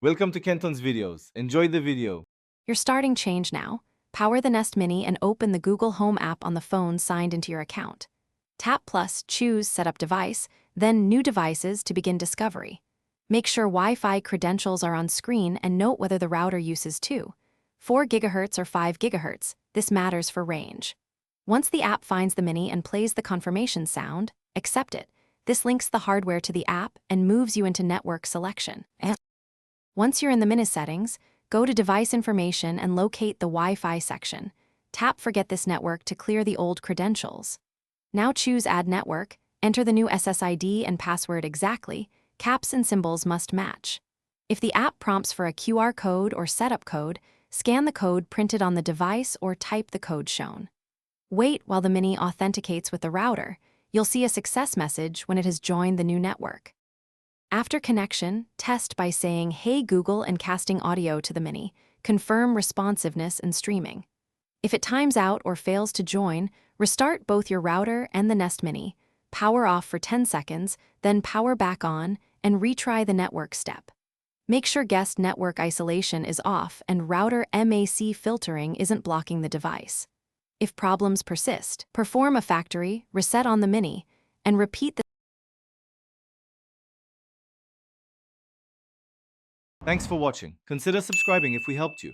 Welcome to Kenton's videos. Enjoy the video. You're starting Change now. Power the Nest Mini and open the Google Home app on the phone signed into your account. Tap plus, choose Set up Device, then New Devices to begin discovery. Make sure Wi-Fi credentials are on screen and note whether the router uses 4 GHz or 5 GHz. This matters for range. Once the app finds the Mini and plays the confirmation sound, accept it. This links the hardware to the app and moves you into network selection. Once you're in the Mini settings, go to Device Information and locate the Wi-Fi section. Tap Forget this network to clear the old credentials. Now choose Add Network, enter the new SSID and password exactly. Caps and symbols must match. If the app prompts for a QR code or setup code, scan the code printed on the device or type the code shown. Wait while the Mini authenticates with the router. You'll see a success message when it has joined the new network. After connection, test by saying "Hey Google" and casting audio to the Mini. Confirm responsiveness and streaming. If it times out or fails to join, restart both your router and the Nest Mini. Power off for 10 seconds, then power back on and retry the network step. Make sure guest network isolation is off and router MAC filtering isn't blocking the device. If problems persist, perform a factory reset on the Mini and repeat the Thanks for watching. Consider subscribing if we helped you.